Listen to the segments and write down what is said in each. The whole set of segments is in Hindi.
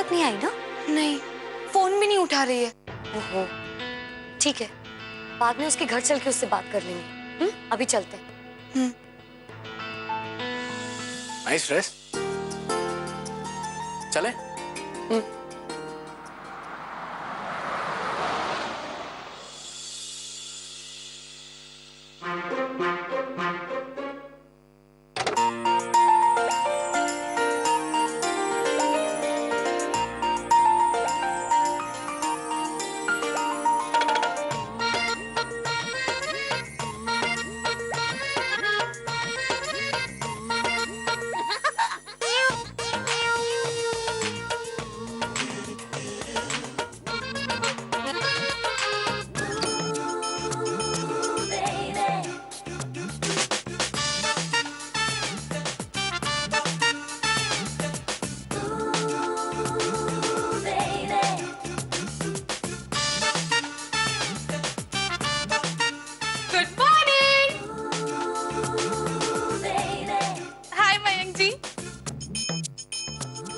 बात नहीं आई ना? नहीं, फोन भी नहीं उठा रही है। ओहो, ठीक है, बाद में उसके घर चल के उससे बात कर लेंगे। अभी चलते हैं। Nice dress. चले?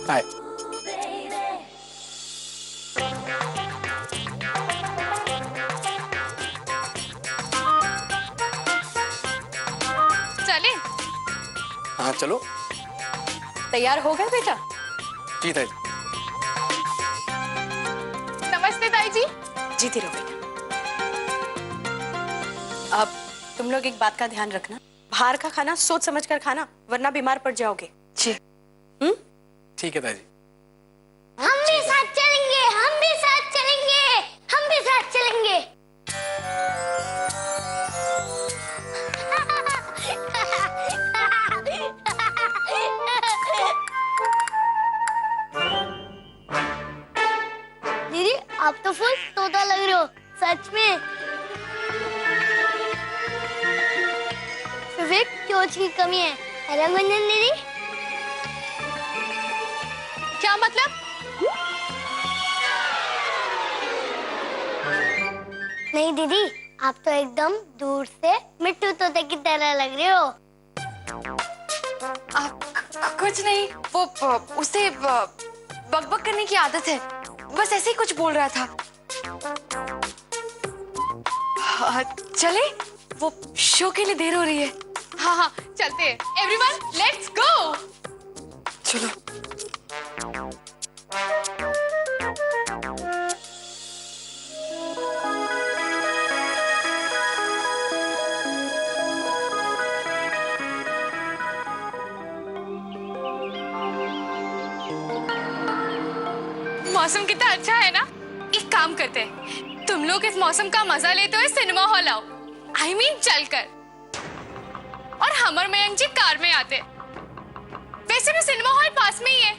हाय। चले? हाँ चलो। तैयार हो गए बेटा? जी ताई। नमस्ते ताई जी। जीती रहो बेटा। अब तुम लोग एक बात का ध्यान रखना, बाहर का खाना सोच समझ कर खाना, वरना बीमार पड़ जाओगे। जी। ठीक है ताई जी। हम भी साथ चलेंगे, हम भी साथ चलेंगे, हम भी साथ चलेंगे। दीदी आप तो फुल तोता लग रहे हो, सच में। विवेक चोच की कमी है ना गुंजन दीदी? क्या मतलब? नहीं दीदी, आप तो एकदम दूर से मिट्टू तोते की तरह लग रहे हो। कुछ नहीं, वो उसे बकबक करने की आदत है, बस ऐसे ही कुछ बोल रहा था। चले? वो शो के लिए देर हो रही है। हाँ हाँ चलते हैं। Everyone let's go. चलो। मौसम कितना अच्छा है ना? एक काम करते हैं, तुम लोग इस मौसम का मजा लेते हुए सिनेमा हॉल आओ। I mean चलकर। और हमर मयंक जी कार में आते। वैसे भी सिनेमा हॉल पास में ही है।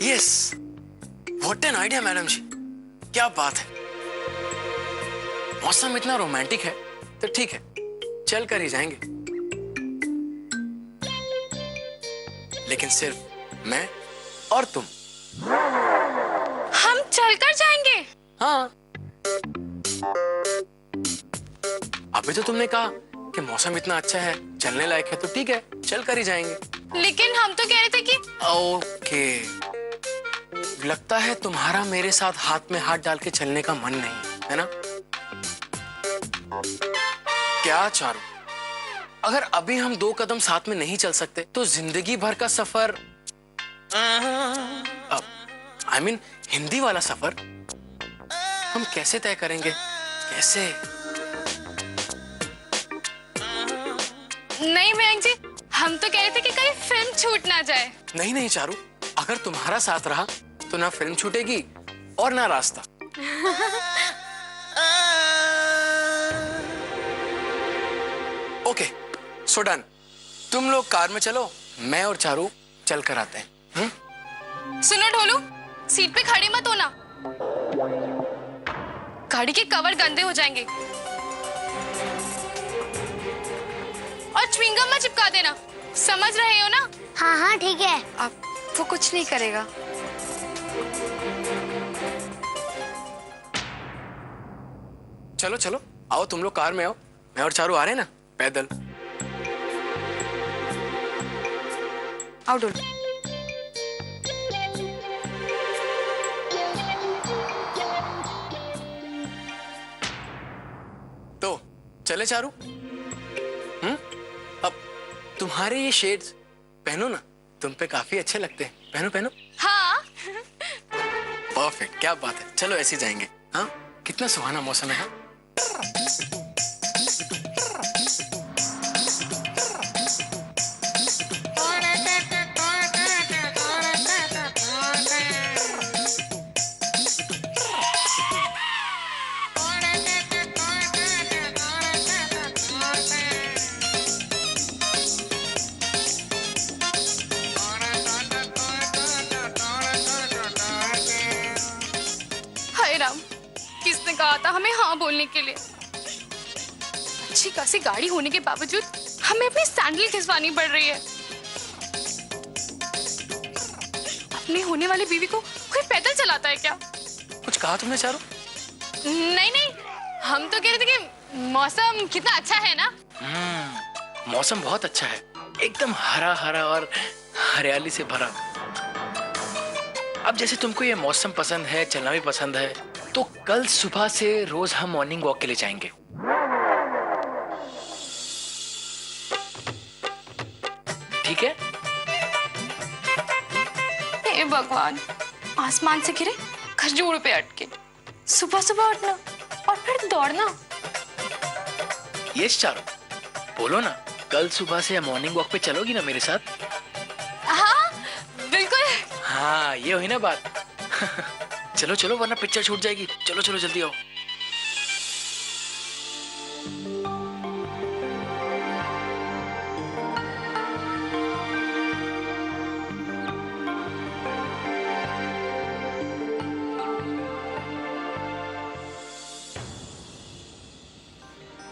Yes, what an idea madam ji, क्या बात है। मौसम इतना रोमांटिक है तो ठीक है, चल कर ही जाएंगे। लेकिन सिर्फ मैं और तुम। हम चलकर जाएंगे? हाँ, अभी तो तुमने कहा कि मौसम इतना अच्छा है, चलने लायक है, तो ठीक है, चल कर ही जाएंगे। लेकिन हम तो कह रहे थे कि ओके, लगता है तुम्हारा मेरे साथ हाथ में हाथ डाल के चलने का मन नहीं है ना? क्या चारू, अगर अभी हम 2 कदम साथ में नहीं चल सकते तो जिंदगी भर का सफर, I mean, हिंदी वाला सफर हम कैसे तय करेंगे? कैसे? नहीं मयंक जी, हम तो कह रहे थे कि कहीं फिल्म छूट ना जाए। नहीं नहीं चारू, अगर तुम्हारा साथ रहा तो ना फिल्म छूटेगी और ना रास्ता। Okay, so done. तुम लोग कार में चलो, मैं और चारू चल कर आते हैं। सुनो ढोलू, सीट पे खड़ी मत होना, गाड़ी के कवर गंदे हो जाएंगे। और च्युइंगम मत चिपका देना, समझ रहे हो ना? हाँ हाँ ठीक है। अब वो कुछ नहीं करेगा। चलो चलो, आओ तुम लोग कार में आओ, मैं और चारू आ रहे हैं ना पैदल। आओ डोल। तो चले चारू? अब तुम्हारे ये शेड्स पहनो ना, तुम पे काफी अच्छे लगते हैं। पहनो पहनो। हाँ। परफेक्ट, क्या बात है। चलो ऐसे ही जाएंगे। हाँ, कितना सुहाना मौसम है। हाँ? हाय राम, किसने कहा था हमें हाँ बोलने के लिए? अच्छी खासी गाड़ी होने के बावजूद हमें अपनी सैंडल खिंचवानी पड़ रही है। अपने होने वाली बीवी को कोई पैदल चलाता है क्या? कुछ कहा तुमने चारू? नहीं नहीं, हम तो कह रहे थे कि मौसम कितना अच्छा है ना। मौसम बहुत अच्छा है, एकदम हरा हरा और हरियाली से भरा। अब जैसे तुमको ये मौसम पसंद है, चलना भी पसंद है, तो कल सुबह से रोज हम मॉर्निंग वॉक के लिए जाएंगे। ठीक है? हे भगवान, आसमान से गिरे खजूर पे अटके, सुबह सुबह उठना और फिर दौड़ना। यस चारू, बोलो ना, कल सुबह से मॉर्निंग वॉक पे चलोगी ना मेरे साथ? हाँ बिल्कुल। हाँ, ये हुई ना बात। चलो चलो, वरना पिक्चर छूट जाएगी। चलो चलो जल्दी आओ।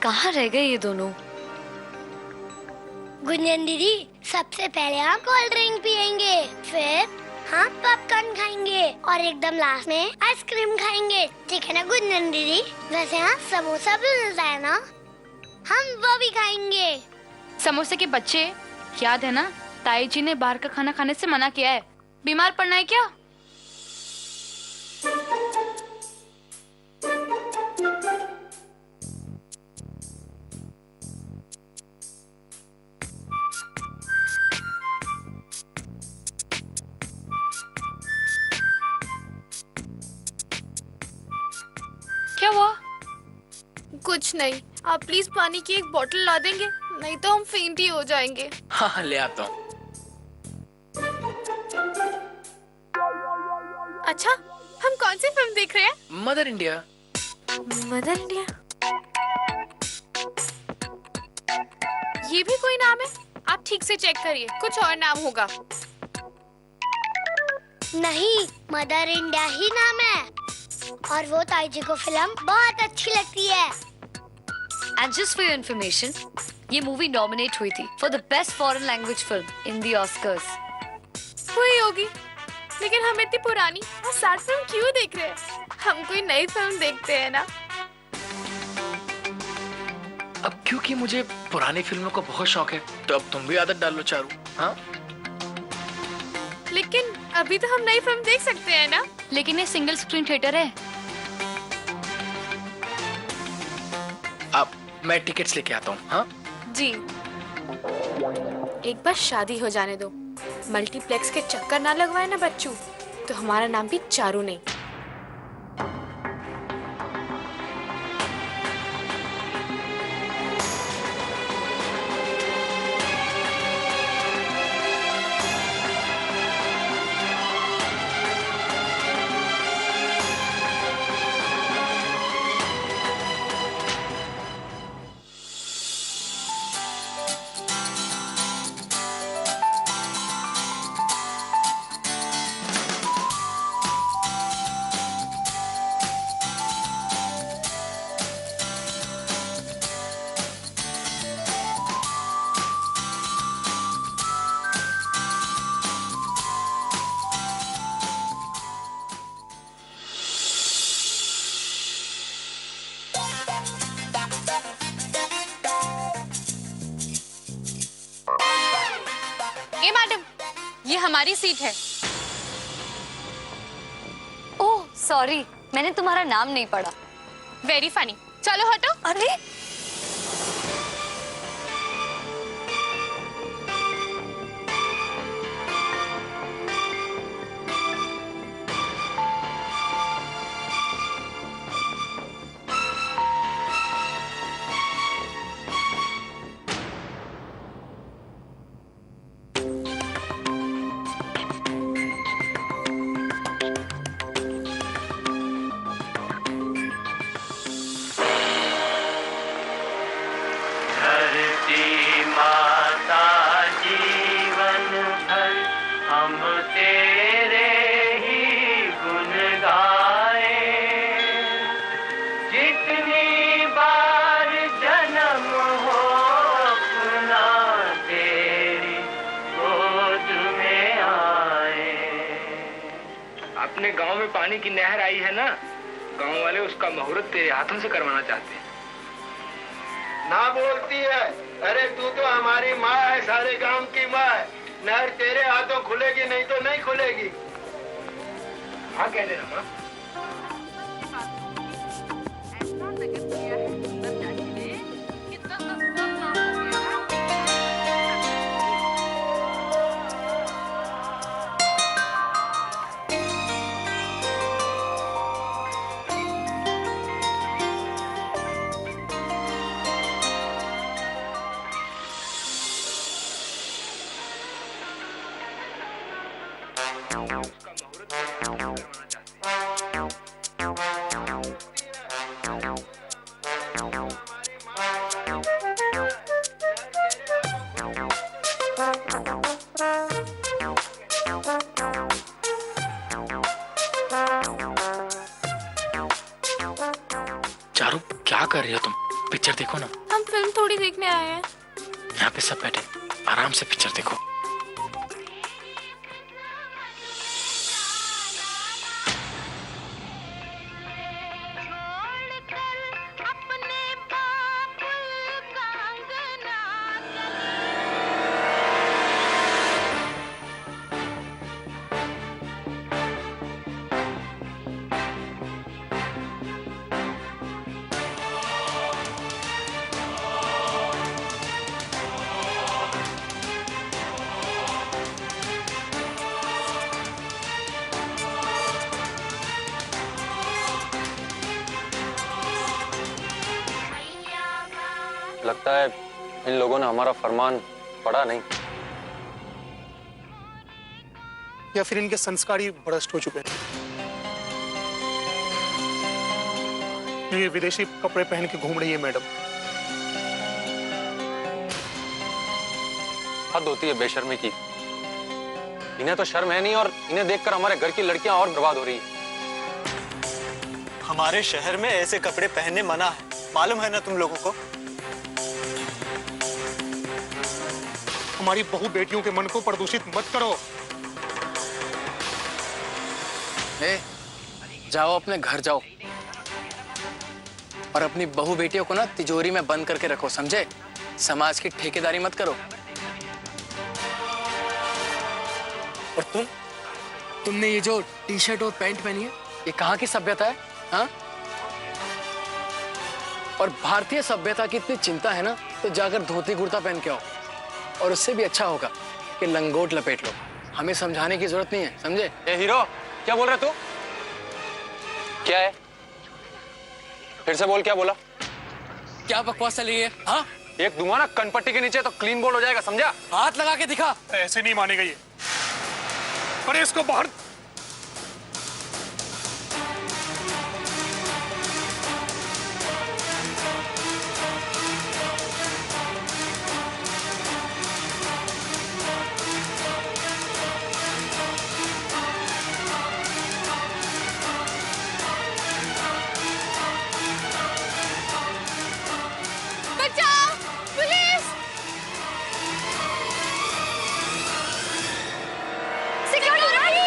कहाँ रह गए ये दोनों? गुंजन दीदी, सबसे पहले हम कोल्ड ड्रिंक पियेंगे, फिर हम पॉपकॉर्न खाएंगे और एकदम लास्ट में आइसक्रीम खाएंगे। ठीक है ना गुंजन दीदी? वैसे यहाँ समोसा भी मिलता है ना, हम वो भी खाएंगे। समोसे के बच्चे, याद है ना, ताई जी ने बाहर का खाना खाने से मना किया है। बीमार पड़ना है क्या? क्या हुआ? कुछ नहीं, आप प्लीज पानी की एक बोतल ला देंगे, नहीं तो हम फेंट ही हो जाएंगे। हाँ हाँ, ले आता हूँ। अच्छा, हम कौन सी फिल्म देख रहे हैं? Mother India. Mother India? ये भी कोई नाम है? आप ठीक से चेक करिए, कुछ और नाम होगा। नहीं, मदर इंडिया ही नाम है और वो ताई जी को फिल्म बहुत अच्छी लगती है। And just for your information, ये मूवी नॉमिनेट हुई थी for the best foreign language film in the Oscars. हुई होगी, लेकिन हम इतनी पुरानी और सैड फिल्म क्यों देख रहे हैं? हम कोई नई फिल्म देखते हैं ना। अब क्योंकि मुझे पुरानी फिल्मों का बहुत शौक है, तो अब तुम भी आदत डाल लो चारू। हाँ, लेकिन अभी तो हम नई फिल्म देख सकते हैं ना। लेकिन ये सिंगल स्क्रीन थिएटर है। अब मैं टिकट्स लेके आता हूँ। हाँ जी, एक बार शादी हो जाने दो, मल्टीप्लेक्स के चक्कर ना लगवाए ना बच्चू, तो हमारा नाम भी चारू नहीं। ये हमारी सीट है। ओह सॉरी, मैंने तुम्हारा नाम नहीं पढ़ा। Very funny. चलो हटो। अरे धरती माता जीवन भर हम तेरे ही गुण गाए, जितनी बार जन्म हो अपना तेरी गोद में आए। अपने गांव में पानी की नहर आई है ना, गांव वाले उसका मुहूर्त तेरे हाथों से करवाना चाहते हैं। ना बोलती है, अरे तू तो हमारी माँ है, सारे गांव की माँ है। नहर तेरे हाथों खुलेगी नहीं तो नहीं खुलेगी। हाँ कह देना माँ। चारू क्या कर रही हो तुम? पिक्चर देखो ना। हम फिल्म थोड़ी देखने आए हैं। यहाँ पे सब बैठे, आराम से पिक्चर देखो। लगता है इन लोगों ने हमारा फरमान पढ़ा नहीं, या फिर इनके संस्कार ही भ्रष्ट हो चुके हैं। ये विदेशी कपड़े पहन के घूम रही है मैडम। हद होती है बेशर्मी की। इन्हें तो शर्म है नहीं और इन्हें देखकर हमारे घर की लड़कियां और बर्बाद हो रही है। हमारे शहर में ऐसे कपड़े पहनने मना है, मालूम है ना तुम लोगों को। हमारी बहू बेटियों के मन को प्रदूषित मत करो। ए, जाओ अपने घर जाओ और अपनी बहू बेटियों को ना तिजोरी में बंद करके रखो, समझे? समाज की ठेकेदारी मत करो। और तुमने ये जो टी शर्ट और पैंट पहनी है, ये कहाँ की सभ्यता है? हाँ? और भारतीय सभ्यता की इतनी चिंता है ना, तो जाकर धोती कुर्ता पहन के आओ। और उससे भी अच्छा होगा कि लंगोट लपेट लो। हमें समझाने की जरूरत नहीं है, समझे? ए हीरो, क्या बोल रहे तू? क्या है? फिर से बोल, क्या बोला? क्या बकवास चल रही है? हाँ? एक दूंगा ना कनपट्टी के नीचे तो क्लीन बोल्ड हो जाएगा, समझा? हाथ लगा के दिखा। ऐसे नहीं मानेगा ये। अरे इसको बाहर। बचाओ, पुलिस! सिक्योरिटी!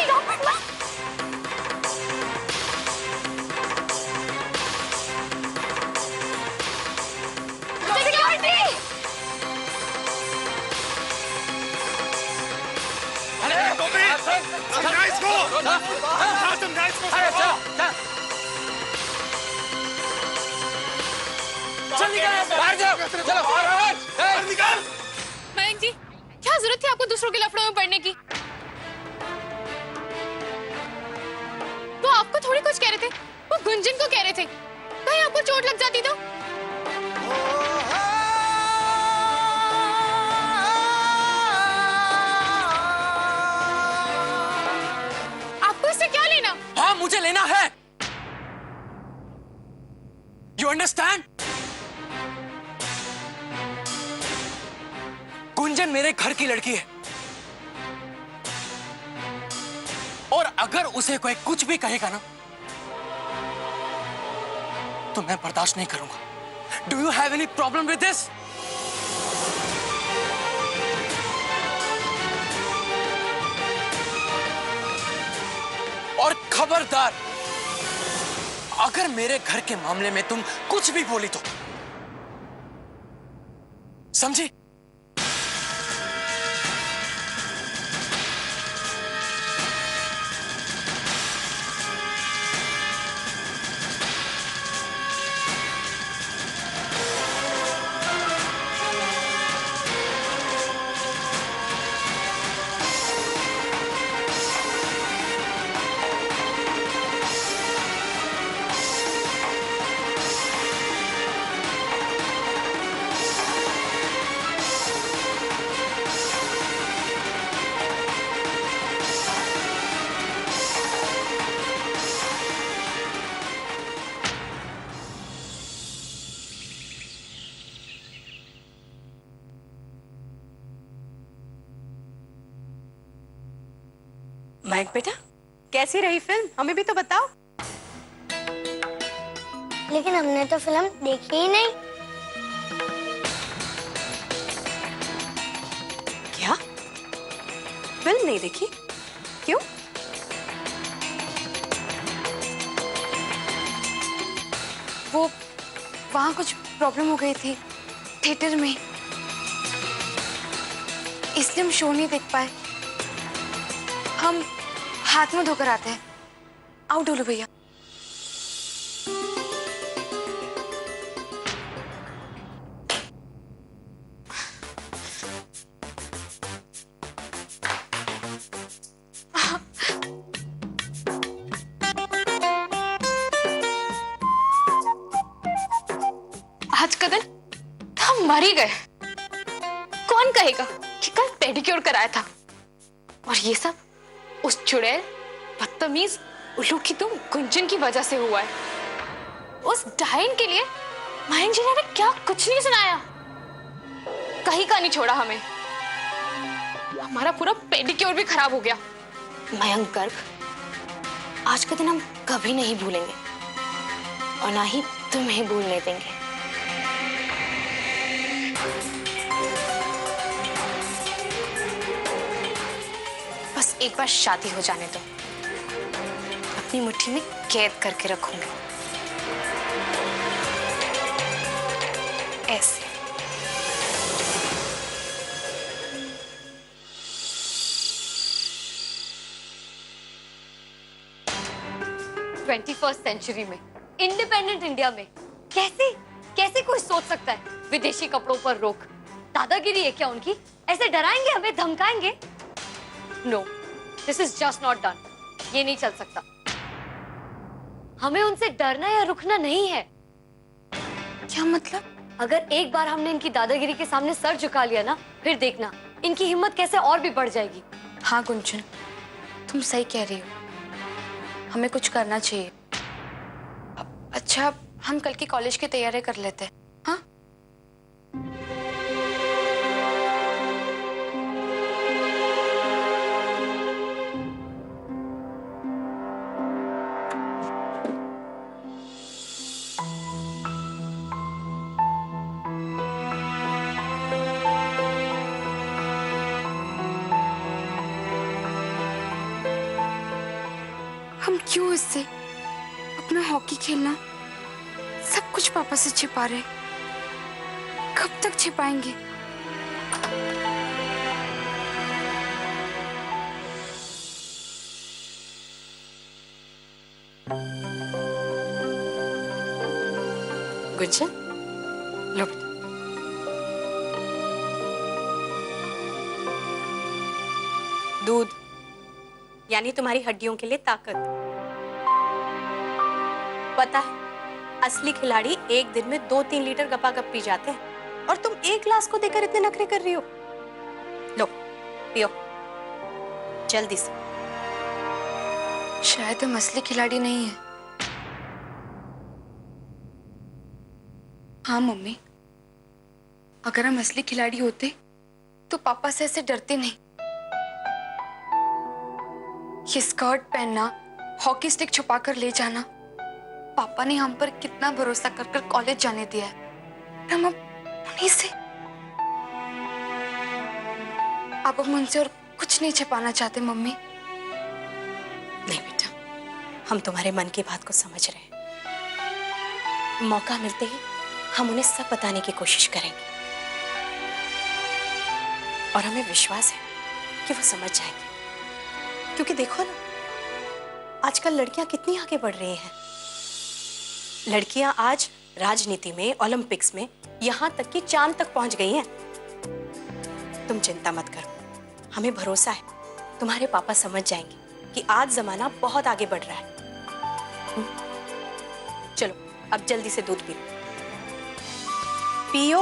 अरे चलो चल निकल बाहर जाओ चलो बाहर निकल। मयंक जी, क्या जरूरत थी आपको दूसरों के लफड़ों में पड़ने की? वो आपको थोड़ी कुछ कह रहे थे, वो गुंजन को कह रहे थे। कहीं आपको चोट लग जाती तो? आपको इससे क्या लेना? हाँ मुझे लेना है। You understand? गुंजन मेरे घर की लड़की है और अगर उसे कोई कुछ भी कहेगा ना तो मैं बर्दाश्त नहीं करूंगा। Do you have any problem with this? और खबरदार अगर मेरे घर के मामले में तुम कुछ भी बोली तो समझी? मयंक बेटा, कैसी रही फिल्म? हमें भी तो बताओ। लेकिन हमने तो फिल्म देखी ही नहीं। क्या? फिल्म नहीं देखी? क्यों? वो वहां कुछ प्रॉब्लम हो गई थी थिएटर में, इसलिए हम शो नहीं देख पाए। हम हाथ में धोकर आते हैं। आओ डोलू भैया। आज का दिन हम मर ही गए। कौन कहेगा कि कल पेडिक्योर कराया था? और ये सब उस चुड़ैल, बदतमीज, उल्लू की तुम गुंजन की वजह से हुआ है। उस डायन के लिए मयंक जी ने क्या कुछ नहीं सुनाया, कहीं का नहीं छोड़ा हमें। हमारा पूरा पेडिक्योर भी खराब हो गया। मयंक गर्ग, आज का दिन हम कभी नहीं भूलेंगे और ना ही तुम्हें भूलने देंगे। बस एक बार शादी हो जाने दो, अपनी मुट्ठी में कैद करके रखूंगी ऐसे। ट्वेंटी फर्स्ट सेंचुरी में, इंडिपेंडेंट इंडिया में कैसे कैसे कोई सोच सकता है विदेशी कपड़ों पर रोक? दादागिरी है क्या उनकी? ऐसे डराएंगे हमें, धमकाएंगे? No, this is just not done. ये नहीं चल सकता। हमें उनसे डरना या रुकना नहीं है। क्या मतलब? अगर एक बार हमने इनकी दादागिरी के सामने सर झुका लिया ना, फिर देखना इनकी हिम्मत कैसे और भी बढ़ जाएगी। हाँ गुंजन, तुम सही कह रही हो, हमें कुछ करना चाहिए। अच्छा, हम कल की कॉलेज की तैयारी कर लेते हैं। हाँ, हम क्यों इससे अपना हॉकी खेलना, सब कुछ पापा से छिपा रहे? कब तक छिपाएंगे? गुज्जन लो। दूध यानी तुम्हारी हड्डियों के लिए ताकत। पता है असली खिलाड़ी एक दिन में 2-3 लीटर गपागप पी जाते हैं और तुम एक ग्लास को देकर इतने नखरे कर रही हो। लो पियो जल्दी से। शायद हम असली खिलाड़ी नहीं है। हाँ मम्मी, अगर हम असली खिलाड़ी होते तो पापा से ऐसे डरते नहीं। ये स्कर्ट पहनना, हॉकी स्टिक छुपाकर ले जाना, पापा ने हम पर कितना भरोसा कर कर कॉलेज जाने दिया है। हम अब उन्हीं से, अब हम उनसे और कुछ नहीं छिपाना चाहते मम्मी। नहीं बेटा, हम तुम्हारे मन की बात को समझ रहे हैं। मौका मिलते ही हम उन्हें सब बताने की कोशिश करेंगे और हमें विश्वास है कि वो समझ जाएंगे। क्योंकि देखो ना, आजकल लड़कियां कितनी आगे बढ़ रही हैं। लड़कियां आज राजनीति में, ओलंपिक्स में, यहां तक कि चांद तक पहुंच गई हैं। तुम चिंता मत करो, हमें भरोसा है तुम्हारे पापा समझ जाएंगे कि आज जमाना बहुत आगे बढ़ रहा है। चलो अब जल्दी से दूध पी लो। पियो।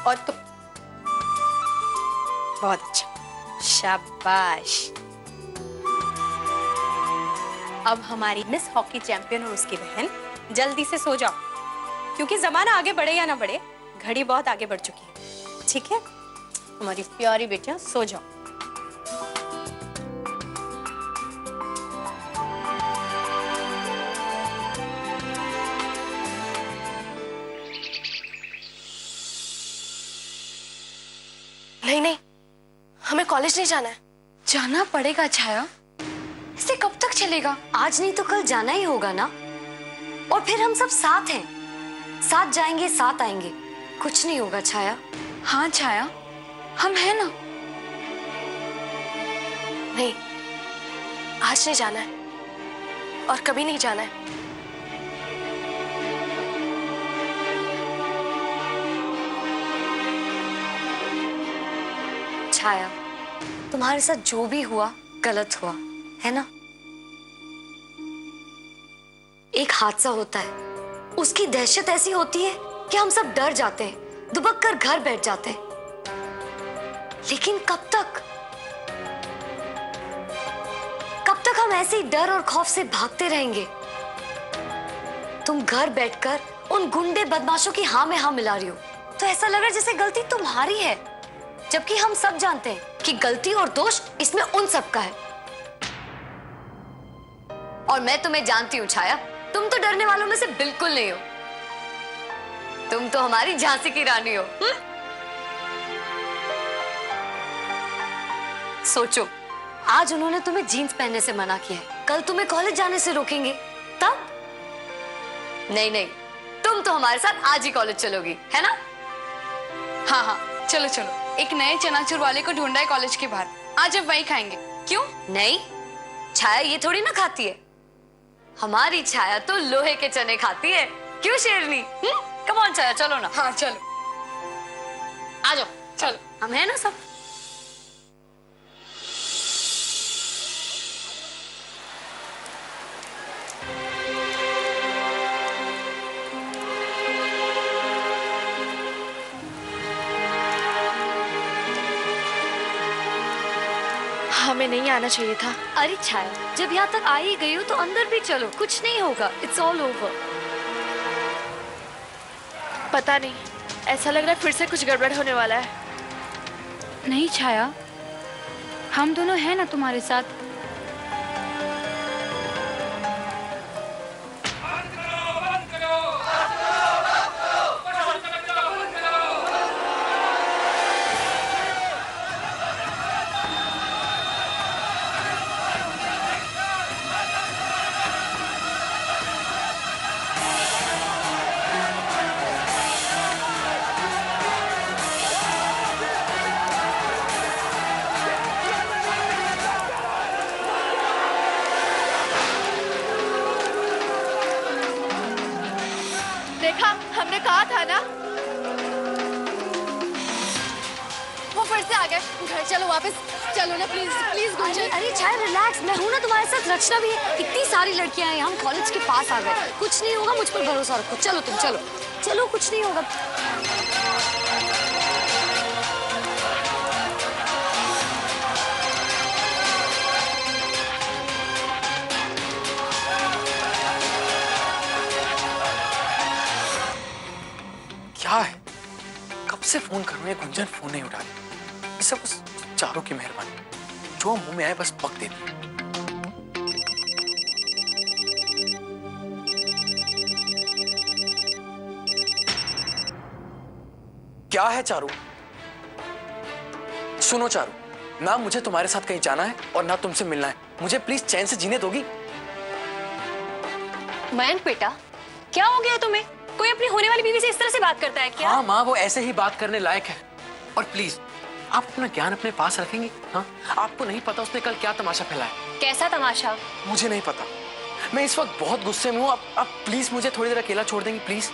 और तुम, बहुत अच्छा, शाबाश। अब हमारी मिस हॉकी चैंपियन और उसकी बहन जल्दी से सो जाओ, क्योंकि जमाना आगे बढ़े या ना बढ़े, घड़ी बहुत आगे बढ़ चुकी है। ठीक है हमारी प्यारी बेटियां, सो जाओ। नहीं नहीं, हमें कॉलेज नहीं जाना है। जाना पड़ेगा छाया, इसे कब तक चलेगा? आज नहीं तो कल जाना ही होगा ना। और फिर हम सब साथ हैं, साथ जाएंगे साथ आएंगे, कुछ नहीं होगा छाया। हाँ छाया, हम हैं ना। नहीं, आज नहीं जाना है और कभी नहीं जाना है। छाया, तुम्हारे साथ जो भी हुआ गलत हुआ है ना। एक हादसा होता है, उसकी दहशत ऐसी होती है कि हम सब डर जाते हैं, दुबक कर घर बैठ जाते हैं। लेकिन कब तक हम ऐसे ही डर और खौफ से भागते रहेंगे? तुम घर बैठकर उन गुंडे बदमाशों की हाँ में हाँ मिला रही हो, तो ऐसा लग रहा है जैसे गलती तुम्हारी है, जबकि हम सब जानते हैं कि गलती और दोष इसमें उन सब का है। और मैं तुम्हें जानती हूँ छाया, तुम तो डरने वालों में से बिल्कुल नहीं हो। तुम तो हमारी झांसी की रानी हो। सोचो, आज उन्होंने तुम्हें जीन्स पहनने से मना किया है, कल तुम्हें कॉलेज जाने से रोकेंगे, तब? नहीं नहीं, तुम तो हमारे साथ आज ही कॉलेज चलोगी, है ना? हाँ हाँ चलो चलो, एक नए चनाचूर वाले को ढूंढा है कॉलेज के बाहर, आज अब वही खाएंगे। क्यों? नहीं, छाया ये थोड़ी ना खाती है। हमारी छाया तो लोहे के चने खाती है। क्यों शेरनी? कम ऑन छाया, चलो ना। हाँ चलो, आ जाओ, चलो। हम है ना सब। हमें नहीं आना चाहिए था। अरे छाया, जब यहाँ तक आ ही गई हो तो अंदर भी चलो, कुछ नहीं होगा, इट्स ऑल ओवर। पता नहीं, ऐसा लग रहा है फिर से कुछ गड़बड़ होने वाला है। नहीं छाया, हम दोनों हैं ना तुम्हारे साथ। है, घर चलो वापस, चलो ना प्लीज प्लीज गुंजन। अरे चाहे रिलैक्स, मैं हूँ ना तुम्हारे साथ, रचना भी है, इतनी सारी लड़कियां हैं, हम कॉलेज के पास आ गए, कुछ नहीं होगा, मुझ पर भरोसा रखो, चलो तुम चलो चलो, कुछ नहीं होगा। क्या है, कब से फोन कर रहे हैं, गुंजन फोन नहीं उठा रही। ये सब उस चारों की मेहरबानी, जो मुंह में आए बस पक देती है। क्या है चारू? सुनो चारू, ना मुझे तुम्हारे साथ कहीं जाना है और ना तुमसे मिलना है, मुझे प्लीज चैन से जीने दोगी? मयंक बेटा, क्या हो गया तुम्हें? कोई अपनी होने वाली बीवी से इस तरह से बात करता है क्या? हाँ माँ, वो ऐसे ही बात करने लायक है। और प्लीज आप अपना ज्ञान अपने पास रखेंगी? हाँ, आपको नहीं पता उसने कल क्या तमाशा फैलाया। कैसा तमाशा? मुझे नहीं पता, मैं इस वक्त बहुत गुस्से में हूँ। आप प्लीज मुझे थोड़ी देर अकेला छोड़ देंगी प्लीज?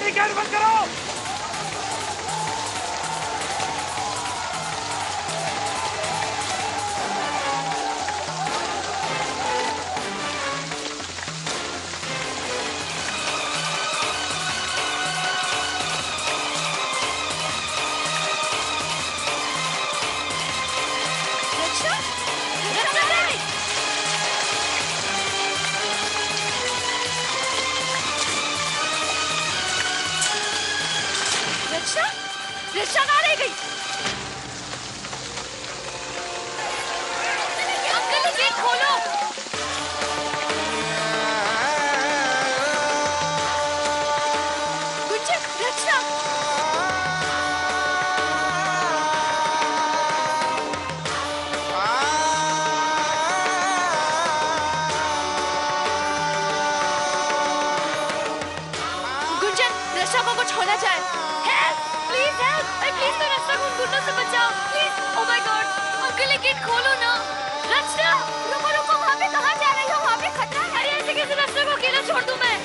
गेट बंद करो। रिक्शा कहाँ रह गई? अंकल गेट खोलो। गुंजन, रिक्शा। गुंजन, रिक्शा को कुछ होना चाहिए। प्लीज हेल्प, प्लीज तो रचना को उन गुंडों से बचाओ please. Oh my God, uncle ये गेट खोलो ना। रचना, रुको रुको, वहाँ पे कहाँ जा रही हो? वहाँ पे खतरा है। अरे ऐसे कैसे रचना को अकेला छोड़ दूँ मैं?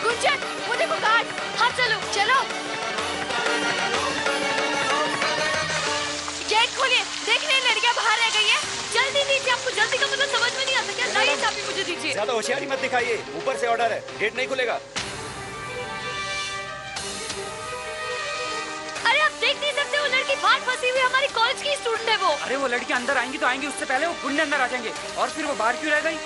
गुंजन, वो देखो गार्ड। हाँ चलो चलो। गेट खोलिए, देख रहे लड़कियाँ बाहर रह गई है। जल्दी दीजिए, आपको जल्दी का मतलब समझ में नहीं आता क्या? लाइए चाबी मुझे दीजिए। ज्यादा होशियारी मत दिखाइए, ऊपर से ऑर्डर है, गेट नहीं खुलेगा। अरे आप देख नहीं सकते, वो लड़की बाहर फंसी हुई, हमारी कॉलेज की स्टूडेंट है वो। अरे वो लड़की अंदर आएंगी तो आएंगी, उससे पहले वो गुंडे अंदर आ जाएंगे। और फिर वो बाहर क्यों रह गई?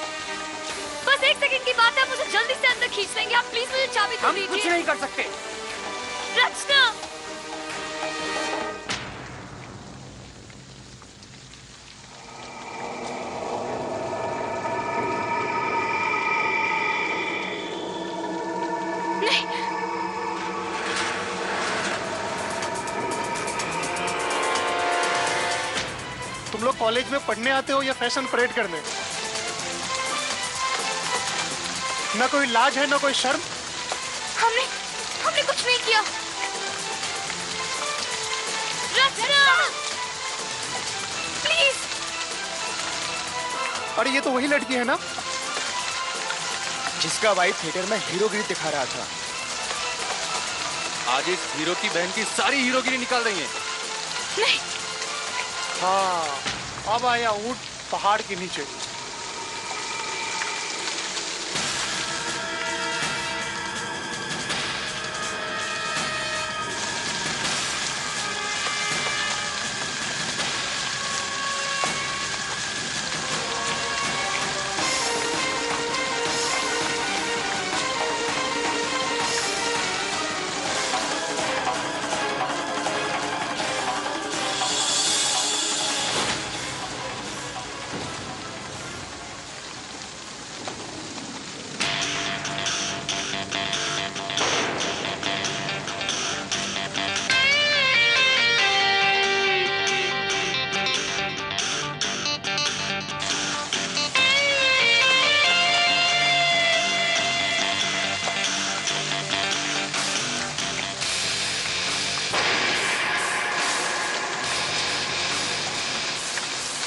बस एक सेकंड की बात है, मुझे जल्दी से अंदर खींच लेंगे। आप प्लीज मुझे चाबी तो दीजिए। हम कुछ नहीं कर सकते। रचना, तुम लोग कॉलेज में पढ़ने आते हो या फैशन परेड करने? ना कोई लाज है ना कोई शर्म। हमने हमने कुछ नहीं किया। रचना प्लीज। अरे ये तो वही लड़की है ना जिसका भाई थिएटर में हीरोगिरी दिखा रहा था। आज इस हीरो की बहन की सारी हीरोगिरी निकाल रही है। नहीं। हाँ, अब आया ऊंट पहाड़ के नीचे।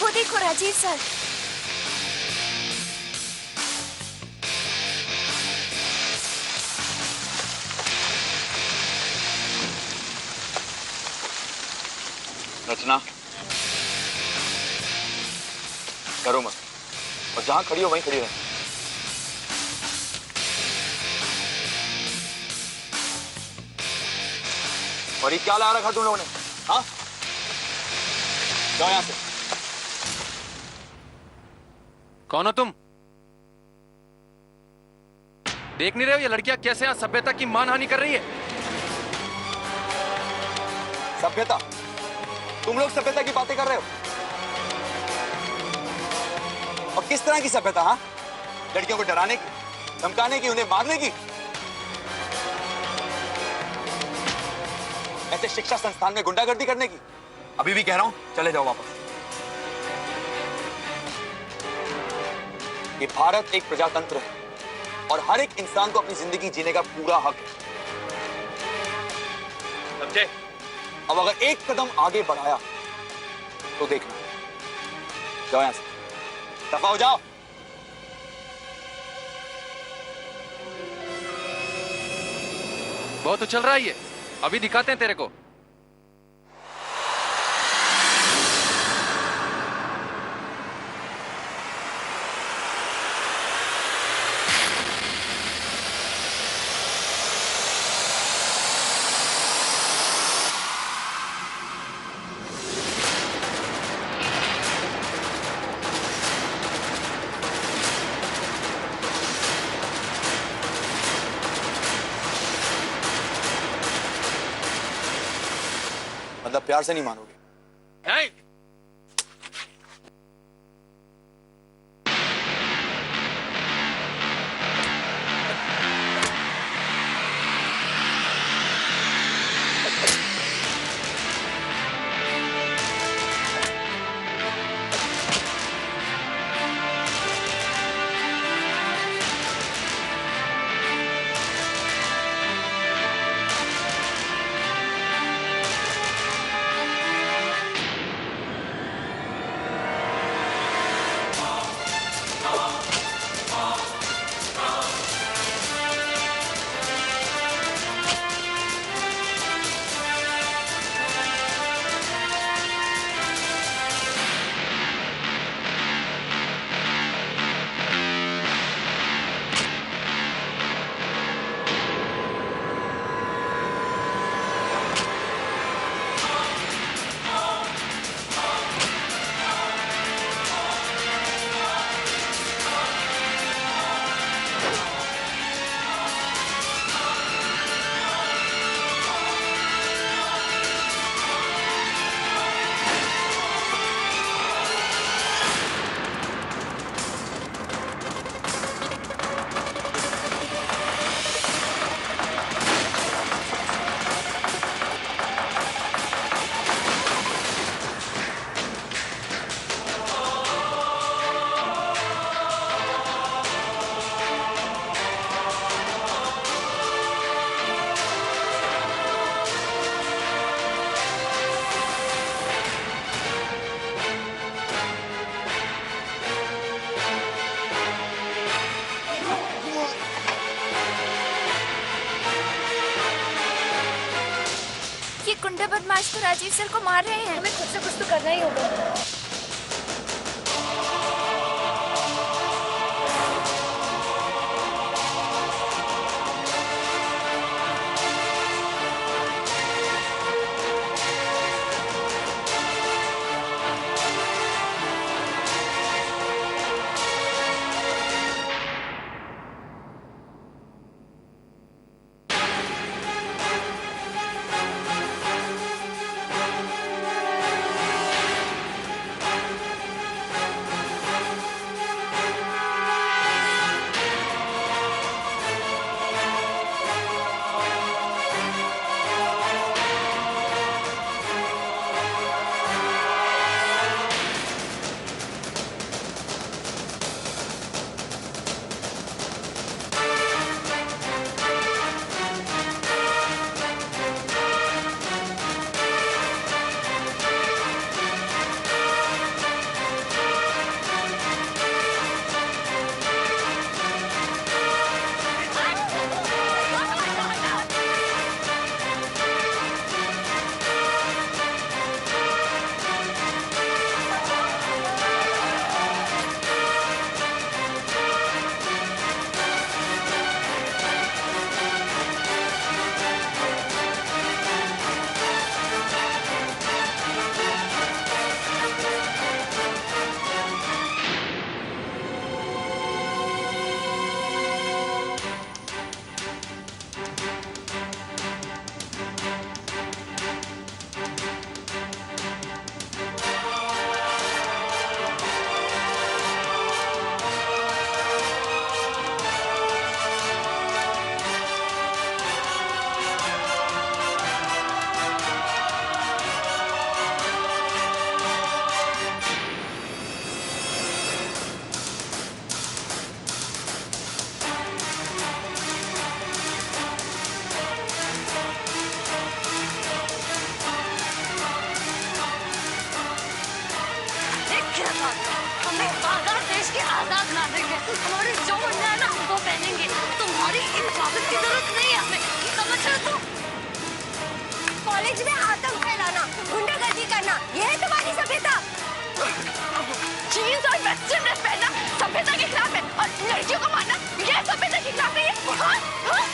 वो देखो राजीव सर। रचना, डरो मत और जहां खड़ी हो वहीं खड़ी रहे। और ये क्या ला रखा तुम लोगों ने? हाँ, जाओ यहां से। कौन हो तुम? देख नहीं रहे हो ये लड़कियां कैसे यहाँ सभ्यता की मानहानि कर रही है? सभ्यता? तुम लोग सभ्यता की बातें कर रहे हो? और किस तरह की सभ्यता? हाँ, लड़कियों को डराने की, धमकाने की, उन्हें मारने की? ऐसे शिक्षा संस्थान में गुंडागर्दी करने की? अभी भी कह रहा हूं, चले जाओ वापस। ये भारत एक प्रजातंत्र है और हर एक इंसान को अपनी जिंदगी जीने का पूरा हक है, समझे? अब अगर एक कदम आगे बढ़ाया तो देखना। जाओ यहां से, दफा हो जाओ। बहुत उछल रहा है ये, अभी दिखाते हैं तेरे को। मतलब प्यार से नहीं मानोगे? नहीं। ये गुंडे बदमाश तो राजीव सर को मार रहे हैं। हमें खुद से कुछ तो करना ही होगा। हमारे जो बनना है ना वो पहनेंगे। तुम्हारी हिफाजत की जरूरत नहीं है हमें, समझ रहे हो? कॉलेज में आतंक फैलाना, गुंडागर्दी करना, ये है तुम्हारी सभ्यता। जीन्स और वेस्टर्न ड्रेस पहनना सभ्यता के खिलाफ है और लड़कियों को मारना ये सभ्यता के खिलाफ है। हाँ? हाँ?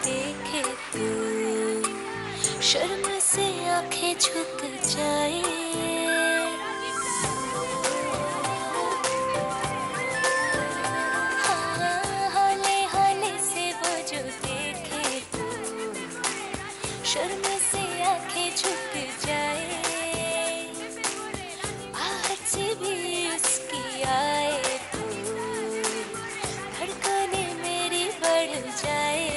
देखे तू शर्म से आंखें झुक जाए। हाँ, हाले हाले से वो जो देखे तू शर्म से आंखें झुक जाए। आहट से भी उसकी आए तो धड़कने मेरी बढ़ जाए।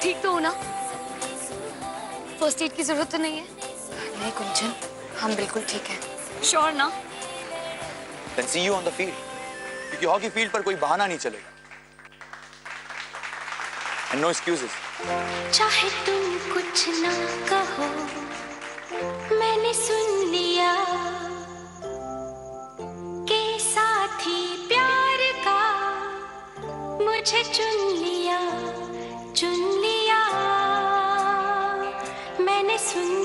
ठीक तो हो ना? फर्स्ट एड की जरूरत तो नहीं है? नहीं गुंजन, हम बिल्कुल ठीक हैं। श्योर ना? Then see you on the field. क्योंकि हॉकी फील्ड पर कोई बहाना नहीं चलेगा। And no excuses. चाहे तुम कुछ ना कहो, मैंने सुन लिया के साथी प्यार का मुझे चुन लिया, मैंने सुन